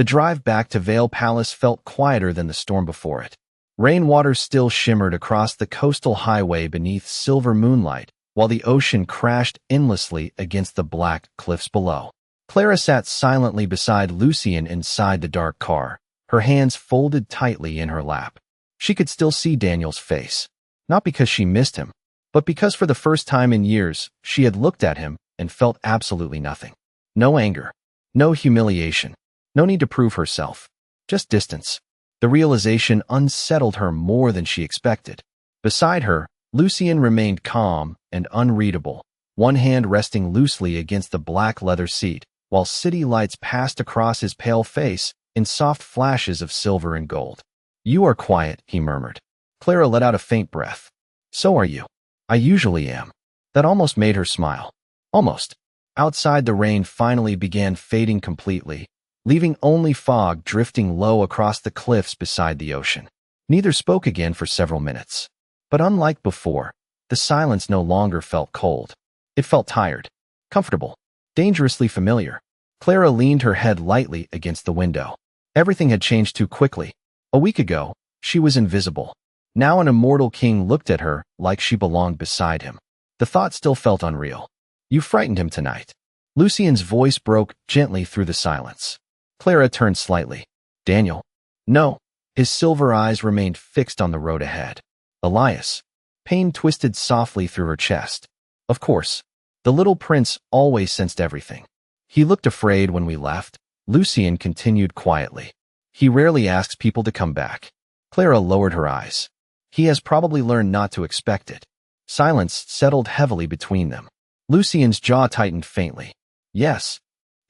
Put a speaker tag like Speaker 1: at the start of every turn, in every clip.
Speaker 1: The drive back to Vale Palace felt quieter than the storm before it. Rainwater still shimmered across the coastal highway beneath silver moonlight, while the ocean crashed endlessly against the black cliffs below. Clara sat silently beside Lucien inside the dark car, her hands folded tightly in her lap. She could still see Daniel's face, not because she missed him, but because for the first time in years, she had looked at him and felt absolutely nothing. No anger, no humiliation, no need to prove herself, just distance. The realization unsettled her more than she expected. Beside her, Lucien remained calm and unreadable, one hand resting loosely against the black leather seat, while city lights passed across his pale face in soft flashes of silver and gold. "You are quiet," he murmured. Clara let out a faint breath. "So are you. I usually am." That almost made her smile. Almost. Outside, the rain finally began fading completely, leaving only fog drifting low across the cliffs beside the ocean. Neither spoke again for several minutes. But unlike before, the silence no longer felt cold. It felt tired, comfortable, dangerously familiar. Clara leaned her head lightly against the window. Everything had changed too quickly. A week ago, she was invisible. Now an immortal king looked at her like she belonged beside him. The thought still felt unreal. "You frightened him tonight." Lucien's voice broke gently through the silence. Clara turned slightly. "Daniel?" "No." His silver eyes remained fixed on the road ahead. "Elias." Pain twisted softly through her chest. "Of course." The little prince always sensed everything. "He looked afraid when we left," Lucien continued quietly. "He rarely asks people to come back." Clara lowered her eyes. "He has probably learned not to expect it." Silence settled heavily between them. Lucien's jaw tightened faintly. "Yes."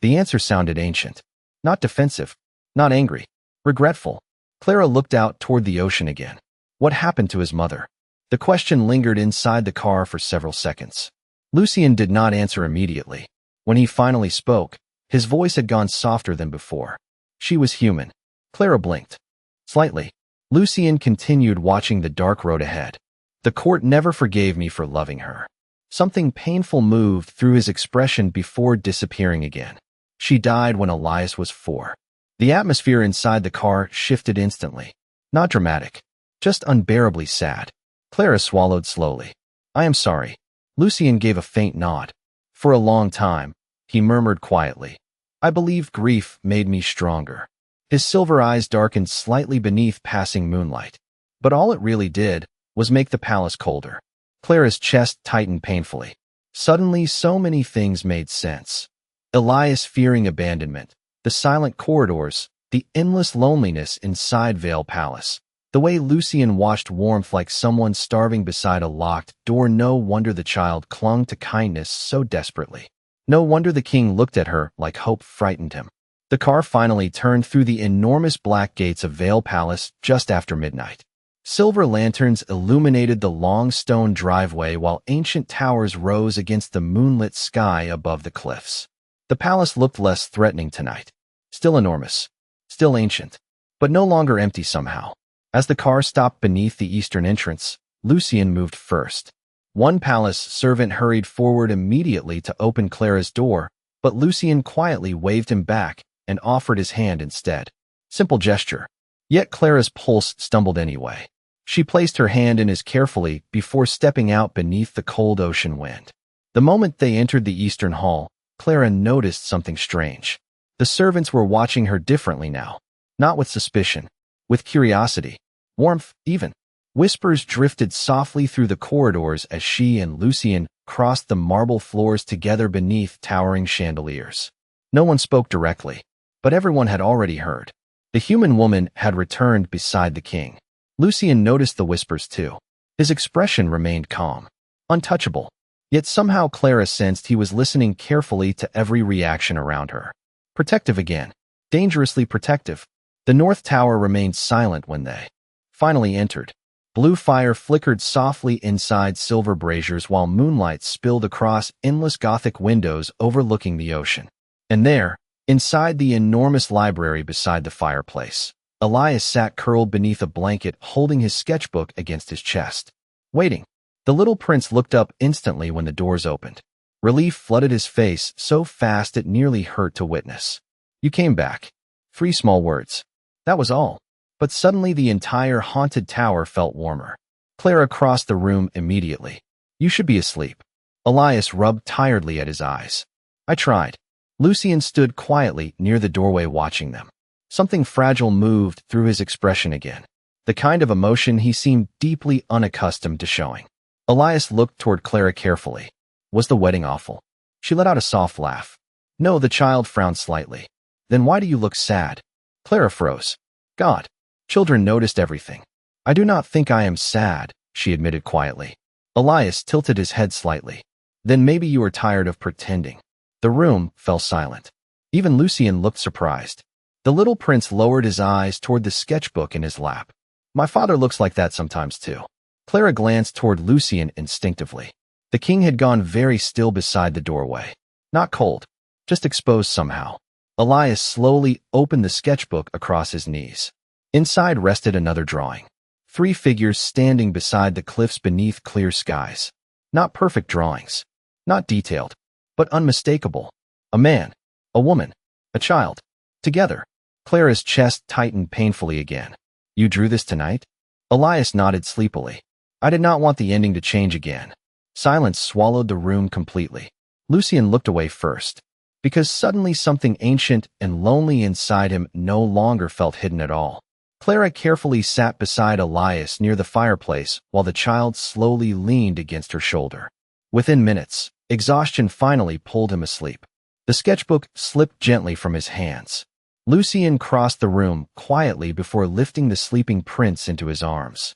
Speaker 1: The answer sounded ancient. Not defensive, not angry, regretful. Clara looked out toward the ocean again. What happened to his mother? The question lingered inside the car for several seconds. Lucien did not answer immediately. When he finally spoke, his voice had gone softer than before. "She was human." Clara blinked. Slightly. Lucien continued watching the dark road ahead. "The court never forgave me for loving her." Something painful moved through his expression before disappearing again. "She died when Elias was 4. The atmosphere inside the car shifted instantly. Not dramatic, just unbearably sad. Clara swallowed slowly. "I am sorry." Lucien gave a faint nod. "For a long time," he murmured quietly, "I believed grief made me stronger." His silver eyes darkened slightly beneath passing moonlight. But all it really did was make the palace colder. Clara's chest tightened painfully. Suddenly, so many things made sense. Elias fearing abandonment, the silent corridors, the endless loneliness inside Vale Palace. The way Lucien watched warmth like someone starving beside a locked door. No wonder the child clung to kindness so desperately. No wonder the king looked at her like hope frightened him. The car finally turned through the enormous black gates of Vale Palace just after midnight. Silver lanterns illuminated the long stone driveway while ancient towers rose against the moonlit sky above the cliffs. The palace looked less threatening tonight. Still enormous, still ancient, but no longer empty somehow. As the car stopped beneath the eastern entrance, Lucien moved first. One palace servant hurried forward immediately to open Clara's door, but Lucien quietly waved him back and offered his hand instead. Simple gesture. Yet Clara's pulse stumbled anyway. She placed her hand in his carefully before stepping out beneath the cold ocean wind. The moment they entered the eastern hall, Clara noticed something strange. The servants were watching her differently now. Not with suspicion, with curiosity, warmth even. Whispers drifted softly through the corridors as she and Lucien crossed the marble floors together beneath towering chandeliers. No one spoke directly, but everyone had already heard. The human woman had returned beside the king. Lucien noticed the whispers too. His expression remained calm, untouchable. Yet somehow Clara sensed he was listening carefully to every reaction around her. Protective again. Dangerously protective. The North Tower remained silent when they finally entered. Blue fire flickered softly inside silver braziers while moonlight spilled across endless Gothic windows overlooking the ocean. And there, inside the enormous library beside the fireplace, Elias sat curled beneath a blanket holding his sketchbook against his chest. Waiting. The little prince looked up instantly when the doors opened. Relief flooded his face so fast it nearly hurt to witness. "You came back." 3 small words. That was all. But suddenly the entire haunted tower felt warmer. Clara crossed the room immediately. You should be asleep. Elias rubbed tiredly at his eyes. I tried. Lucien stood quietly near the doorway watching them. Something fragile moved through his expression again, the kind of emotion he seemed deeply unaccustomed to showing. Elias looked toward Clara carefully. Was the wedding awful? She let out a soft laugh. No, the child frowned slightly. Then why do you look sad? Clara froze. God. Children noticed everything. I do not think I am sad, she admitted quietly. Elias tilted his head slightly. Then maybe you are tired of pretending. The room fell silent. Even Lucien looked surprised. The little prince lowered his eyes toward the sketchbook in his lap. My father looks like that sometimes too. Clara glanced toward Lucien instinctively. The king had gone very still beside the doorway. Not cold, just exposed somehow. Elias slowly opened the sketchbook across his knees. Inside rested another drawing. 3 figures standing beside the cliffs beneath clear skies. Not perfect drawings. Not detailed, but unmistakable. A man, a woman, a child. Together. Clara's chest tightened painfully again. You drew this tonight? Elias nodded sleepily. I did not want the ending to change again. Silence swallowed the room completely. Lucien looked away first, because suddenly something ancient and lonely inside him no longer felt hidden at all. Clara carefully sat beside Elias near the fireplace while the child slowly leaned against her shoulder. Within minutes, exhaustion finally pulled him asleep. The sketchbook slipped gently from his hands. Lucien crossed the room quietly before lifting the sleeping prince into his arms.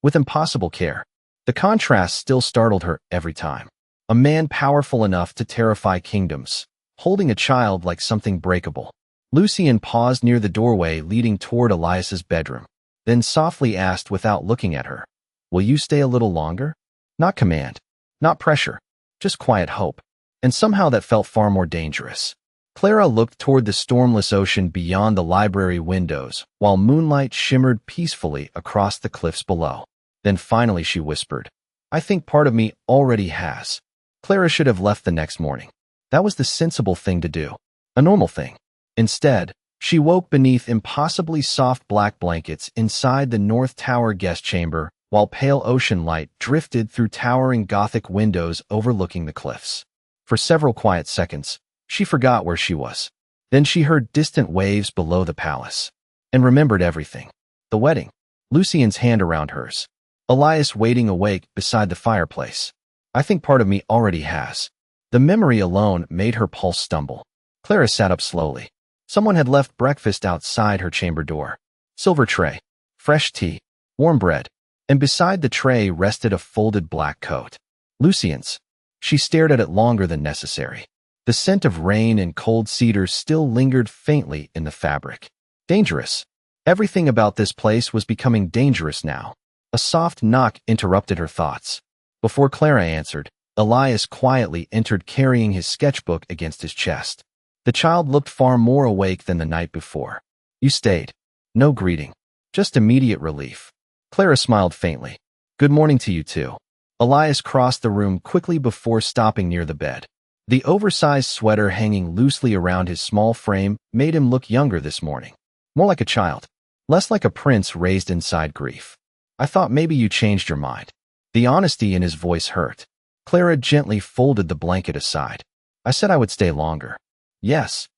Speaker 1: With impossible care, the contrast still startled her every time. A man powerful enough to terrify kingdoms, holding a child like something breakable. Lucien paused near the doorway leading toward Elias's bedroom, then softly asked without looking at her, Will you stay a little longer? Not command, not pressure, just quiet hope. And somehow that felt far more dangerous. Clara looked toward the stormless ocean beyond the library windows, while moonlight shimmered peacefully across the cliffs below. Then finally she whispered, I think part of me already has. Clara should have left the next morning. That was the sensible thing to do. A normal thing. Instead, she woke beneath impossibly soft black blankets inside the North Tower guest chamber, while pale ocean light drifted through towering Gothic windows overlooking the cliffs. For several quiet seconds, she forgot where she was. Then she heard distant waves below the palace, and remembered everything. The wedding, Lucien's hand around hers, Elias waiting awake beside the fireplace. I think part of me already has. The memory alone made her pulse stumble. Clara sat up slowly. Someone had left breakfast outside her chamber door. Silver tray, fresh tea, warm bread, and beside the tray rested a folded black coat. Lucien's. She stared at it longer than necessary. The scent of rain and cold cedar still lingered faintly in the fabric. Dangerous. Everything about this place was becoming dangerous now. A soft knock interrupted her thoughts. Before Clara answered, Elias quietly entered carrying his sketchbook against his chest. The child looked far more awake than the night before. You stayed. No greeting. Just immediate relief. Clara smiled faintly. Good morning to you too. Elias crossed the room quickly before stopping near the bed. The oversized sweater hanging loosely around his small frame made him look younger this morning. More like a child. Less like a prince raised inside grief. I thought maybe you changed your mind. The honesty in his voice hurt. Clara gently folded the blanket aside. I said I would stay longer. Yes.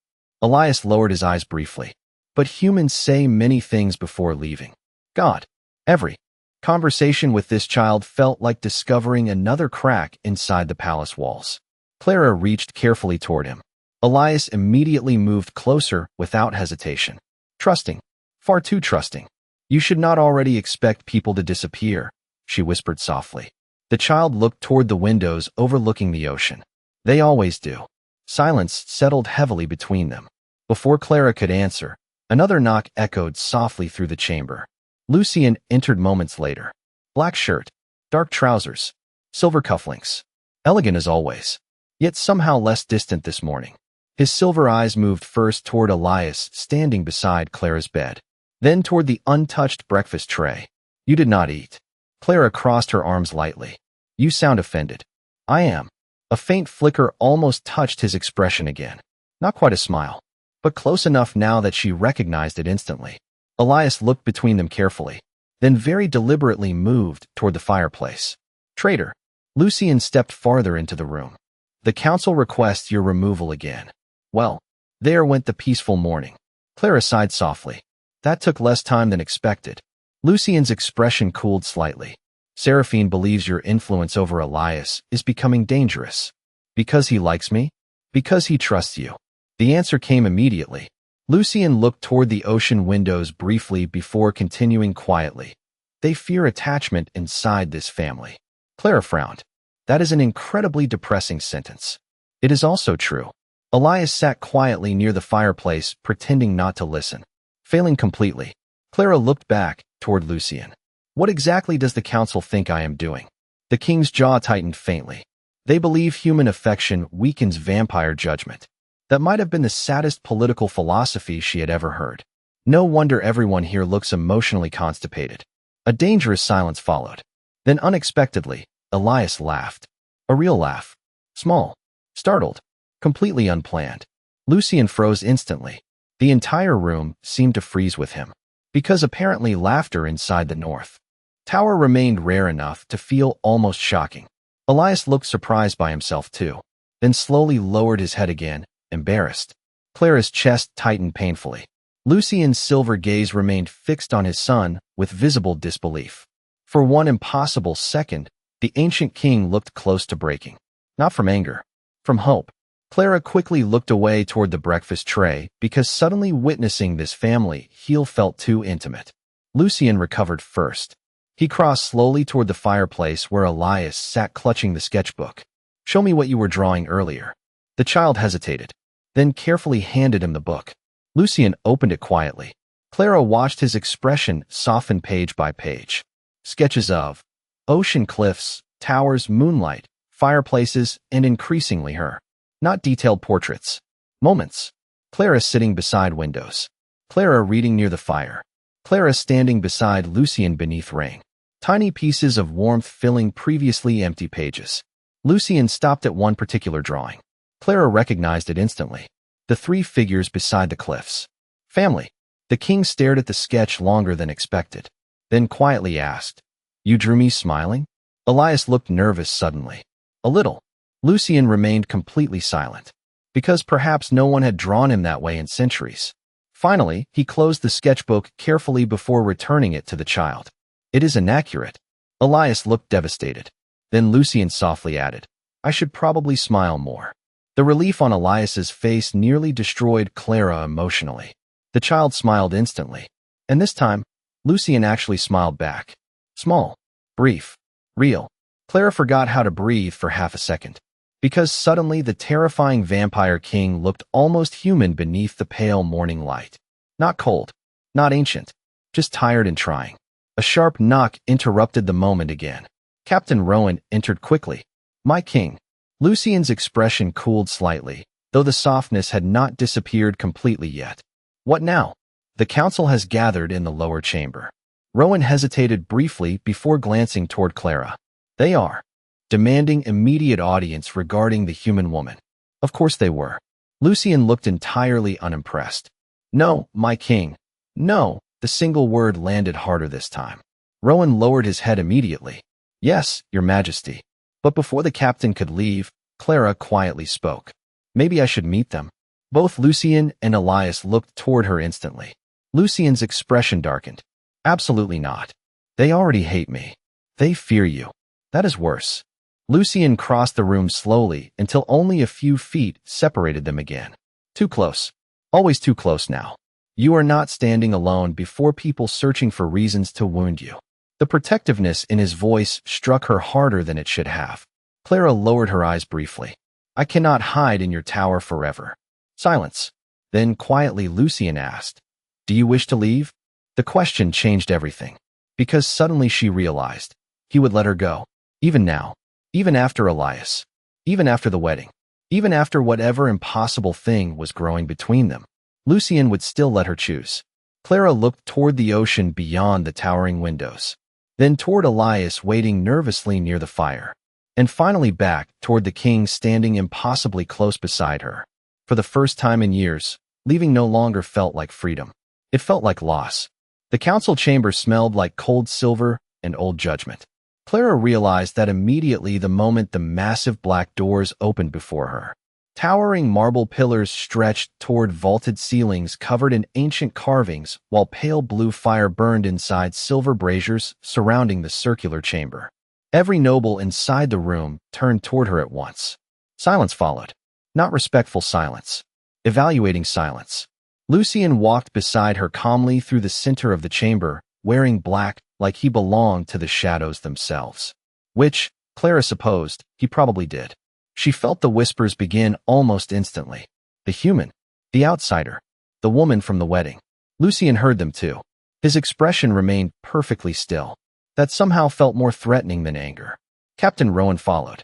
Speaker 1: Elias lowered his eyes briefly. But humans say many things before leaving. God. Every conversation with this child felt like discovering another crack inside the palace walls. Clara reached carefully toward him. Elias immediately moved closer without hesitation. Trusting. Far too trusting. You should not already expect people to disappear, she whispered softly. The child looked toward the windows overlooking the ocean. They always do. Silence settled heavily between them. Before Clara could answer, another knock echoed softly through the chamber. Lucien entered moments later. Black shirt, dark trousers, silver cufflinks. Elegant as always, yet somehow less distant this morning. His silver eyes moved first toward Elias standing beside Clara's bed, then toward the untouched breakfast tray. You did not eat. Clara crossed her arms lightly. You sound offended. I am. A faint flicker almost touched his expression again. Not quite a smile. but close enough now that she recognized it instantly. Elias looked between them carefully, then very deliberately moved toward the fireplace. Traitor. Lucien stepped farther into the room. The council requests your removal again. Well, there went the peaceful morning. Clara sighed softly. That took less time than expected. Lucien's expression cooled slightly. Seraphine believes your influence over Elias is becoming dangerous. Because he likes me? Because he trusts you. The answer came immediately. Lucien looked toward the ocean windows briefly before continuing quietly. They fear attachment inside this family. Clara frowned. That is an incredibly depressing sentence. It is also true. Elias sat quietly near the fireplace, pretending not to listen. Failing completely, Clara looked back toward Lucien. What exactly does the council think I am doing? The king's jaw tightened faintly. They believe human affection weakens vampire judgment. That might have been the saddest political philosophy she had ever heard. No wonder everyone here looks emotionally constipated. A dangerous silence followed. Then unexpectedly, Elias laughed. A real laugh. Small. Startled. Completely unplanned. Lucien froze instantly. The entire room seemed to freeze with him. Because apparently laughter inside the North Tower remained rare enough to feel almost shocking. Elias looked surprised by himself too, then slowly lowered his head again, embarrassed. Clara's chest tightened painfully. Lucien's silver gaze remained fixed on his son with visible disbelief. For one impossible second, the ancient king looked close to breaking. Not from anger, from hope. Clara quickly looked away toward the breakfast tray because suddenly witnessing this family heal felt too intimate. Lucien recovered first. He crossed slowly toward the fireplace where Elias sat clutching the sketchbook. Show me what you were drawing earlier. The child hesitated, then carefully handed him the book. Lucien opened it quietly. Clara watched his expression soften page by page. Sketches of ocean cliffs, towers, moonlight, fireplaces, and increasingly her. Not detailed portraits. Moments. Clara sitting beside windows. Clara reading near the fire. Clara standing beside Lucien beneath rain. Tiny pieces of warmth filling previously empty pages. Lucien stopped at one particular drawing. Clara recognized it instantly. The three figures beside the cliffs. Family. The king stared at the sketch longer than expected, then quietly asked, "You drew me smiling?" Elias looked nervous suddenly. A little. Lucien remained completely silent, because perhaps no one had drawn him that way in centuries. Finally, he closed the sketchbook carefully before returning it to the child. It is inaccurate. Elias looked devastated. Then Lucien softly added, "I should probably smile more." The relief on Elias's face nearly destroyed Clara emotionally. The child smiled instantly. And this time, Lucien actually smiled back. Small, brief, real. Clara forgot how to breathe for half a second, because suddenly the terrifying vampire king looked almost human beneath the pale morning light. Not cold, not ancient, just tired and trying. A sharp knock interrupted the moment again. Captain Rowan entered quickly. "My king." Lucien's expression cooled slightly, though the softness had not disappeared completely yet. "What now?" The council has gathered in the lower chamber. Rowan hesitated briefly before glancing toward Clara. They are demanding immediate audience regarding the human woman. Of course they were. Lucien looked entirely unimpressed. "No, my king. No." The single word landed harder this time. Rowan lowered his head immediately. "Yes, your majesty." But before the captain could leave, Clara quietly spoke. "Maybe I should meet them." Both Lucien and Elias looked toward her instantly. Lucien's expression darkened. "Absolutely not. They already hate me. They fear you. That is worse." Lucien crossed the room slowly until only a few feet separated them again. Too close. Always too close now. You are not standing alone before people searching for reasons to wound you. The protectiveness in his voice struck her harder than it should have. Clara lowered her eyes briefly. "I cannot hide in your tower forever." Silence. Then quietly Lucien asked, "Do you wish to leave?" The question changed everything, because suddenly she realized he would let her go. Even now. Even after Elias. Even after the wedding. Even after whatever impossible thing was growing between them. Lucien would still let her choose. Clara looked toward the ocean beyond the towering windows, then toward Elias waiting nervously near the fire, and finally back toward the king standing impossibly close beside her. For the first time in years, Leaving no longer felt like freedom. It felt like loss. The council chamber smelled like cold silver and old judgment. Clara realized that immediately the moment the massive black doors opened before her. Towering marble pillars stretched toward vaulted ceilings covered in ancient carvings, while pale blue fire burned inside silver braziers surrounding the circular chamber. Every noble inside the room turned toward her at once. Silence followed. Not respectful silence. Evaluating silence. Lucien walked beside her calmly through the center of the chamber, wearing black like he belonged to the shadows themselves. Which, Clara supposed, he probably did. She felt the whispers begin almost instantly. The human, the outsider, the woman from the wedding. Lucien heard them too. His expression remained perfectly still. That somehow felt more threatening than anger. Captain Rowan followed.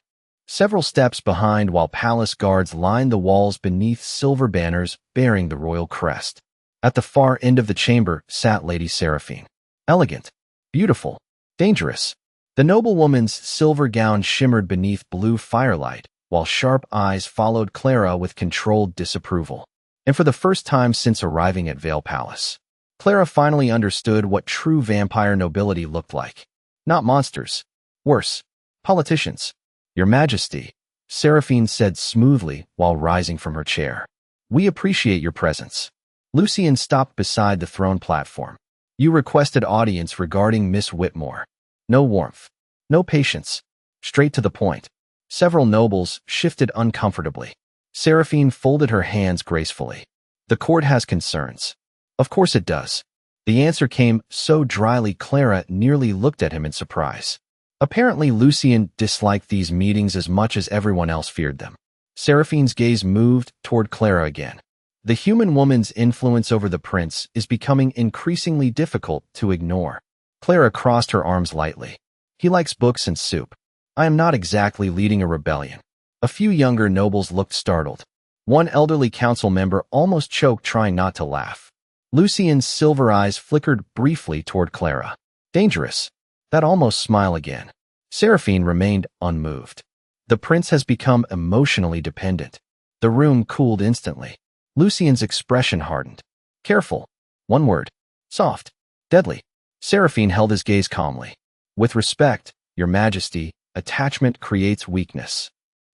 Speaker 1: Several steps behind while palace guards lined the walls beneath silver banners bearing the royal crest. At the far end of the chamber sat Lady Seraphine. Elegant, beautiful, dangerous. The noblewoman's silver gown shimmered beneath blue firelight, while sharp eyes followed Clara with controlled disapproval. And for the first time since arriving at Vale Palace, Clara finally understood what true vampire nobility looked like. Not monsters. Worse, politicians. Your Majesty, Seraphine said smoothly while rising from her chair. We appreciate your presence. Lucien stopped beside the throne platform. You requested audience regarding Miss Whitmore. No warmth. No patience. Straight to the point. Several nobles shifted uncomfortably. Seraphine folded her hands gracefully. The court has concerns. Of course it does. The answer came so dryly Clara nearly looked at him in surprise. Apparently Lucien disliked these meetings as much as everyone else feared them. Seraphine's gaze moved toward Clara again. The human woman's influence over the prince is becoming increasingly difficult to ignore. Clara crossed her arms lightly. He likes books and soup. I am not exactly leading a rebellion. A few younger nobles looked startled. One elderly council member almost choked trying not to laugh. Lucien's silver eyes flickered briefly toward Clara. Dangerous. That almost smile again. Seraphine remained unmoved. The prince has become emotionally dependent. The room cooled instantly. Lucien's expression hardened. Careful. One word. Soft. Deadly. Seraphine held his gaze calmly. With respect, Your Majesty, attachment creates weakness.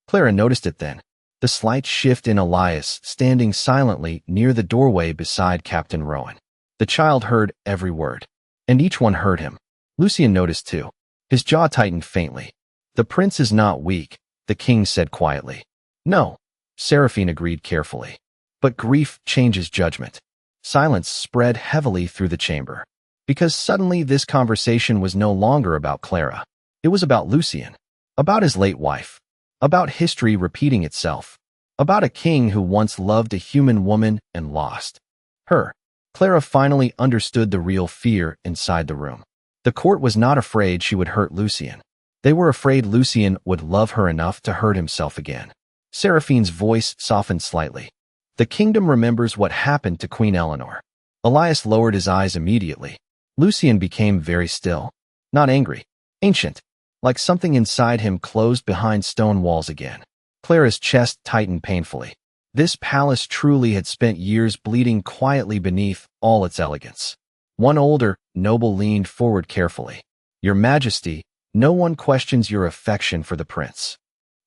Speaker 1: Clara noticed it then. The slight shift in Elias standing silently near the doorway beside Captain Rowan. The child heard every word. And each one heard him. Lucien noticed too. His jaw tightened faintly. The prince is not weak, the king said quietly. No. Seraphine agreed carefully. But grief changes judgment. Silence spread heavily through the chamber. Because suddenly this conversation was no longer about Clara. It was about Lucien. About his late wife. About history repeating itself. About a king who once loved a human woman and lost her. Clara finally understood the real fear inside the room. The court was not afraid she would hurt Lucien. They were afraid Lucien would love her enough to hurt himself again. Seraphine's voice softened slightly. The kingdom remembers what happened to Queen Eleanor. Elias lowered his eyes immediately. Lucien became very still. Not angry. Ancient. Like something inside him closed behind stone walls again. Clara's chest tightened painfully. This palace truly had spent years bleeding quietly beneath all its elegance. One older noble leaned forward carefully. Your Majesty, no one questions your affection for the prince.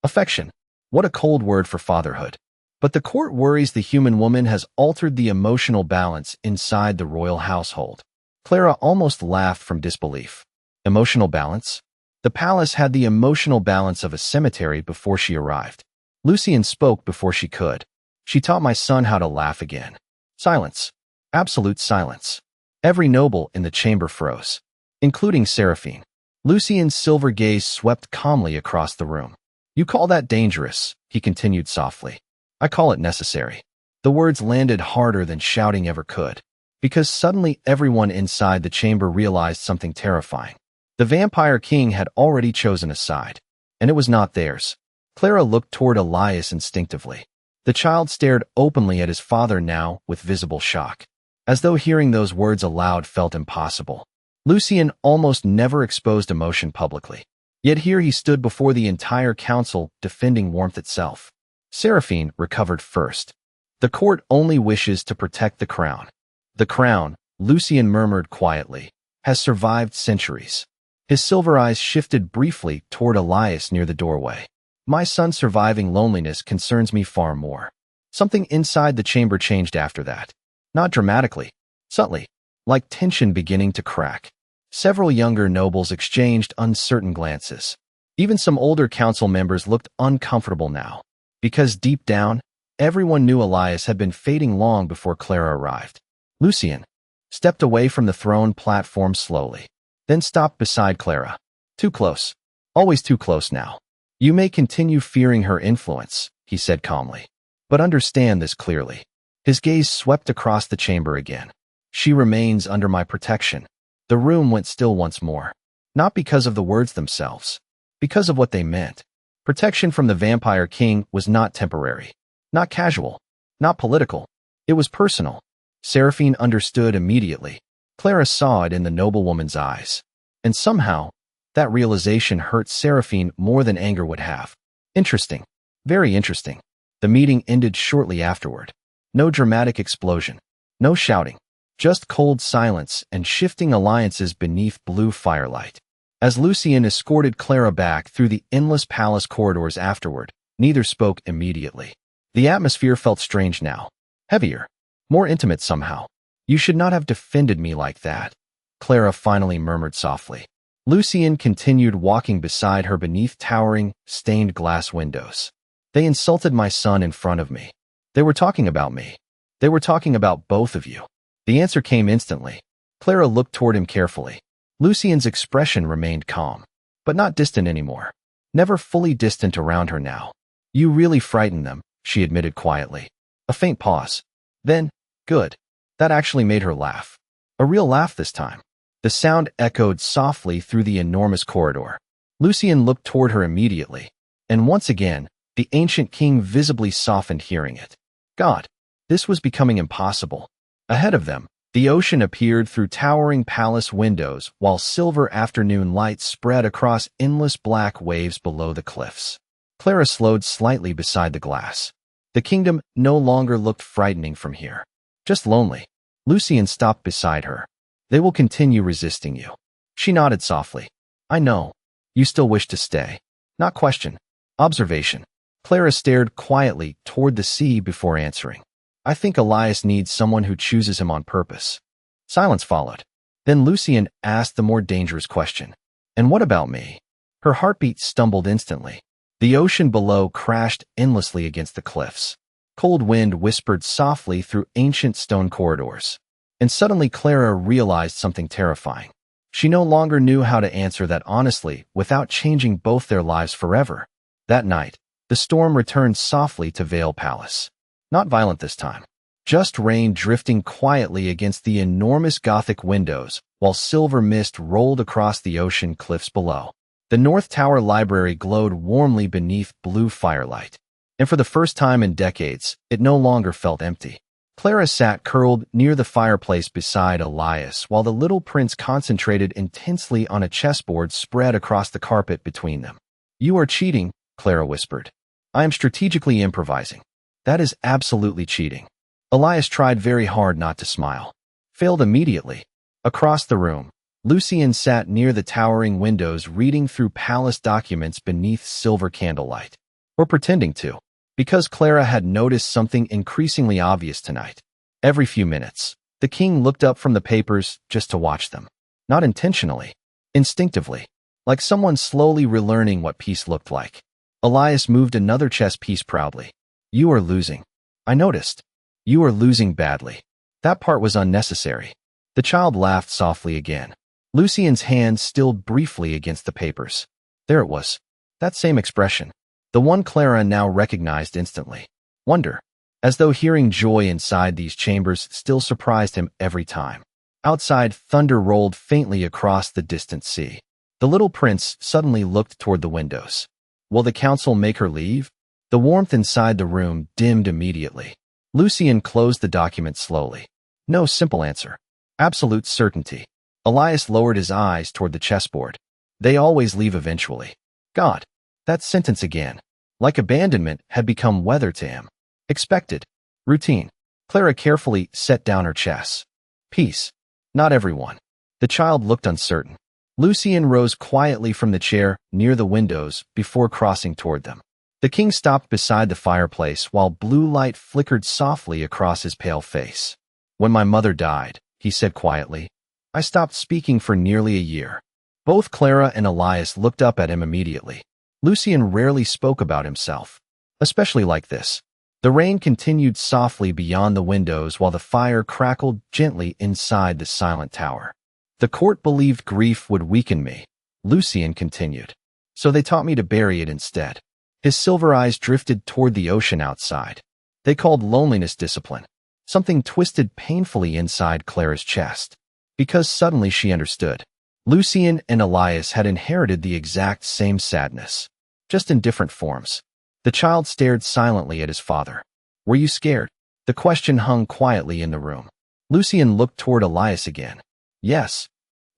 Speaker 1: Affection. What a cold word for fatherhood. But the court worries the human woman has altered the emotional balance inside the royal household. Clara almost laughed from disbelief. Emotional balance? The palace had the emotional balance of a cemetery before she arrived. Lucien spoke before she could. She taught my son how to laugh again. Silence. Absolute silence. Every noble in the chamber froze, including Seraphine. Lucien's silver gaze swept calmly across the room. You call that dangerous, he continued softly. I call it necessary. The words landed harder than shouting ever could, because suddenly everyone inside the chamber realized something terrifying. The vampire king had already chosen a side, and it was not theirs. Clara looked toward Elias instinctively. The child stared openly at his father now with visible shock, as though hearing those words aloud felt impossible. Lucien almost never exposed emotion publicly, yet here he stood before the entire council defending warmth itself. Seraphine recovered first. The court only wishes to protect the crown. The crown, Lucien murmured quietly, has survived centuries. His silver eyes shifted briefly toward Elias near the doorway. My son's surviving loneliness concerns me far more. Something inside the chamber changed after that. Not dramatically, subtly, like tension beginning to crack. Several younger nobles exchanged uncertain glances. Even some older council members looked uncomfortable now, because deep down, everyone knew Elias had been fading long before Clara arrived. Lucien stepped away from the throne platform slowly, then stopped beside Clara. Too close. Always too close now. You may continue fearing her influence, he said calmly, but understand this clearly. His gaze swept across the chamber again. She remains under my protection. The room went still once more, not because of the words themselves, because of what they meant. Protection from the Vampire King was not temporary, not casual, not political. It was personal. Seraphine understood immediately. Clara saw it in the noblewoman's eyes. And somehow, that realization hurt Seraphine more than anger would have. Interesting. Very interesting. The meeting ended shortly afterward. No dramatic explosion. No shouting. Just cold silence and shifting alliances beneath blue firelight. As Lucien escorted Clara back through the endless palace corridors afterward, neither spoke immediately. The atmosphere felt strange now. Heavier. More intimate somehow. You should not have defended me like that, Clara finally murmured softly. Lucien continued walking beside her beneath towering, stained glass windows. They insulted my son in front of me. They were talking about me. They were talking about both of you. The answer came instantly. Clara looked toward him carefully. Lucien's expression remained calm, but not distant anymore. Never fully distant around her now. You really frightened them, she admitted quietly. A faint pause. Then, good. That actually made her laugh. A real laugh this time. The sound echoed softly through the enormous corridor. Lucien looked toward her immediately, and once again, the ancient king visibly softened hearing it. God, this was becoming impossible. Ahead of them, the ocean appeared through towering palace windows while silver afternoon light spread across endless black waves below the cliffs. Clara slowed slightly beside the glass. The kingdom no longer looked frightening from here. Just lonely. Lucien stopped beside her. They will continue resisting you. She nodded softly. I know. You still wish to stay. Not question. Observation. Clara stared quietly toward the sea before answering. I think Elias needs someone who chooses him on purpose. Silence followed. Then Lucien asked the more dangerous question. And what about me? Her heartbeat stumbled instantly. The ocean below crashed endlessly against the cliffs. Cold wind whispered softly through ancient stone corridors. And suddenly Clara realized something terrifying. She no longer knew how to answer that honestly without changing both their lives forever. That night, the storm returned softly to Vale Palace. Not violent this time. Just rain drifting quietly against the enormous Gothic windows, while silver mist rolled across the ocean cliffs below. The North Tower Library glowed warmly beneath blue firelight. And for the first time in decades, it no longer felt empty. Clara sat curled near the fireplace beside Elias while the little prince concentrated intensely on a chessboard spread across the carpet between them. You are cheating, Clara whispered. I am strategically improvising. That is absolutely cheating. Elias tried very hard not to smile. Failed immediately. Across the room, Lucien sat near the towering windows reading through palace documents beneath silver candlelight. Or pretending to. Because Clara had noticed something increasingly obvious tonight. Every few minutes, the king looked up from the papers just to watch them. Not intentionally. Instinctively. Like someone slowly relearning what peace looked like. Elias moved another chess piece proudly. You are losing. I noticed. You are losing badly. That part was unnecessary. The child laughed softly again. Lucien's hand stilled briefly against the papers. There it was. That same expression. The one Clara now recognized instantly. Wonder. As though hearing joy inside these chambers still surprised him every time. Outside, thunder rolled faintly across the distant sea. The little prince suddenly looked toward the windows. Will the council make her leave? The warmth inside the room dimmed immediately. Lucien closed the document slowly. No simple answer. Absolute certainty. Elias lowered his eyes toward the chessboard. They always leave eventually. God. That sentence again, like abandonment, had become weather to him. Expected. Routine. Clara carefully set down her chess. Peace. Not everyone. The child looked uncertain. Lucien rose quietly from the chair near the windows before crossing toward them. The king stopped beside the fireplace while blue light flickered softly across his pale face. When my mother died, he said quietly, I stopped speaking for nearly a year. Both Clara and Elias looked up at him immediately. Lucien rarely spoke about himself, especially like this. The rain continued softly beyond the windows while the fire crackled gently inside the silent tower. The court believed grief would weaken me, Lucien continued. So they taught me to bury it instead. His silver eyes drifted toward the ocean outside. They called loneliness discipline. Something twisted painfully inside Clara's chest. Because suddenly she understood. Lucien and Elias had inherited the exact same sadness, just in different forms. The child stared silently at his father. Were you scared? The question hung quietly in the room. Lucien looked toward Elias again. Yes.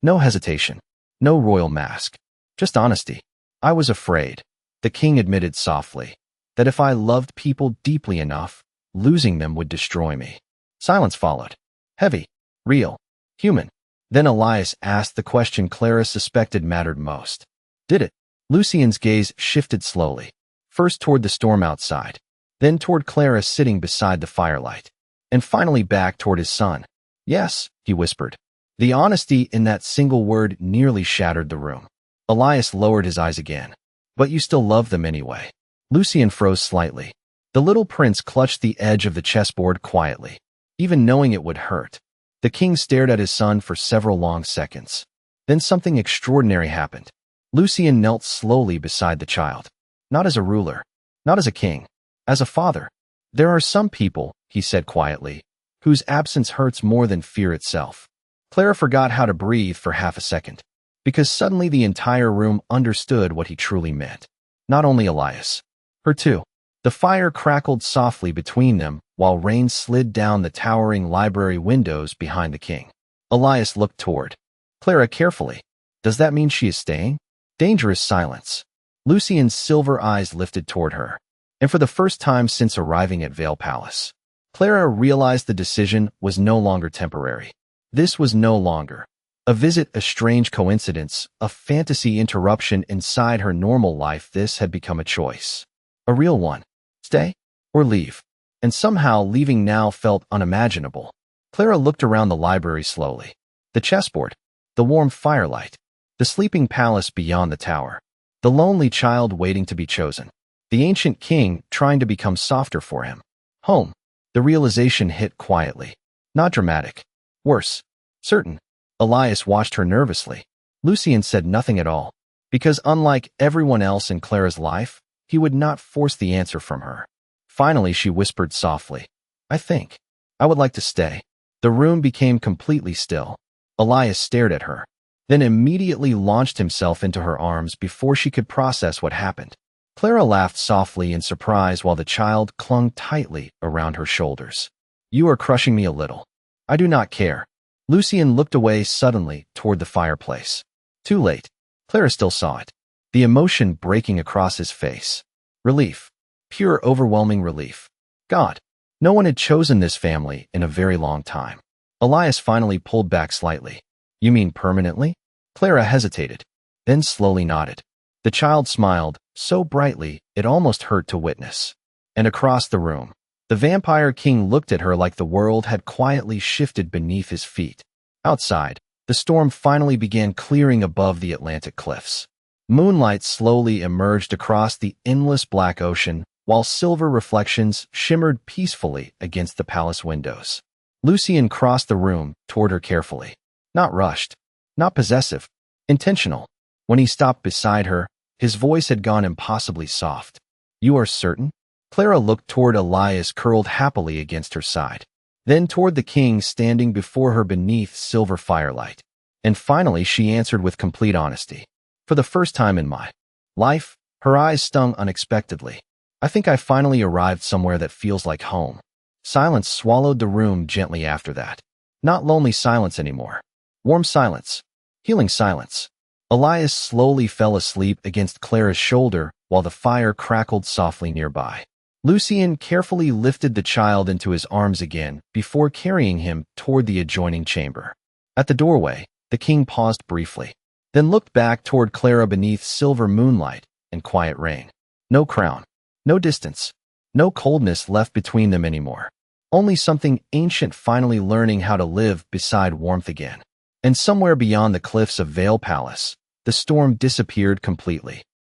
Speaker 1: No hesitation. No royal mask. Just honesty. I was afraid, the king admitted softly, that if I loved people deeply enough, losing them would destroy me. Silence followed. Heavy. Real. Human. Then Elias asked the question Clara suspected mattered most. Did it? Lucien's gaze shifted slowly, first toward the storm outside, then toward Clara sitting beside the firelight, and finally back toward his son. Yes, he whispered. The honesty in that single word nearly shattered the room. Elias lowered his eyes again. But you still love them anyway. Lucien froze slightly. The little prince clutched the edge of the chessboard quietly, even knowing it would hurt. The king stared at his son for several long seconds. Then something extraordinary happened. Lucien knelt slowly beside the child. Not as a ruler, not as a king, as a father. There are some people, he said quietly, whose absence hurts more than fear itself. Clara forgot how to breathe for half a second, because suddenly the entire room understood what he truly meant. Not only Elias. Her too. The fire crackled softly between them while rain slid down the towering library windows behind the king. Elias looked toward Clara carefully. Does that mean she is staying? Dangerous silence. Lucien's silver eyes lifted toward her. And for the first time since arriving at Vale Palace, Clara realized the decision was no longer temporary. This was no longer a visit, a strange coincidence, a fantasy interruption inside her normal life. This had become a choice. A real one. Stay or leave. And somehow leaving now felt unimaginable. Clara looked around the library slowly. The chessboard, the warm firelight, the sleeping palace beyond the tower, the lonely child waiting to be chosen, the ancient king trying to become softer for him. Home. The realization hit quietly. Not dramatic. Worse. Certain. Elias watched her nervously. Lucien said nothing at all, because unlike everyone else in Clara's life, he would not force the answer from her. Finally, she whispered softly, I think I would like to stay. The room became completely still. Elias stared at her, then immediately launched himself into her arms before she could process what happened. Clara laughed softly in surprise while the child clung tightly around her shoulders. You are crushing me a little. I do not care. Lucien looked away suddenly toward the fireplace. Too late. Clara still saw it. The emotion breaking across his face. Relief. Pure, overwhelming relief. God. No one had chosen this family in a very long time. Elias finally pulled back slightly. You mean permanently? Clara hesitated, then slowly nodded. The child smiled, so brightly it almost hurt to witness. And across the room, the vampire king looked at her like the world had quietly shifted beneath his feet. Outside, the storm finally began clearing above the Atlantic cliffs. Moonlight slowly emerged across the endless black ocean, while silver reflections shimmered peacefully against the palace windows. Lucien crossed the room toward her carefully. Not rushed, not possessive, intentional. When he stopped beside her, his voice had gone impossibly soft. You are certain? Clara looked toward Elias curled happily against her side, then toward the king standing before her beneath silver firelight. And finally she answered with complete honesty. For the first time in my life, her eyes stung unexpectedly. I think I finally arrived somewhere that feels like home. Silence swallowed the room gently after that. Not lonely silence anymore. Warm silence. Healing silence. Elias slowly fell asleep against Clara's shoulder while the fire crackled softly nearby. Lucien carefully lifted the child into his arms again before carrying him toward the adjoining chamber. At the doorway, the king paused briefly, then looked back toward Clara beneath silver moonlight and quiet rain. No crown, no distance, no coldness left between them anymore. Only something ancient finally learning how to live beside warmth again. And somewhere beyond the cliffs of Vale Palace, the storm disappeared completely.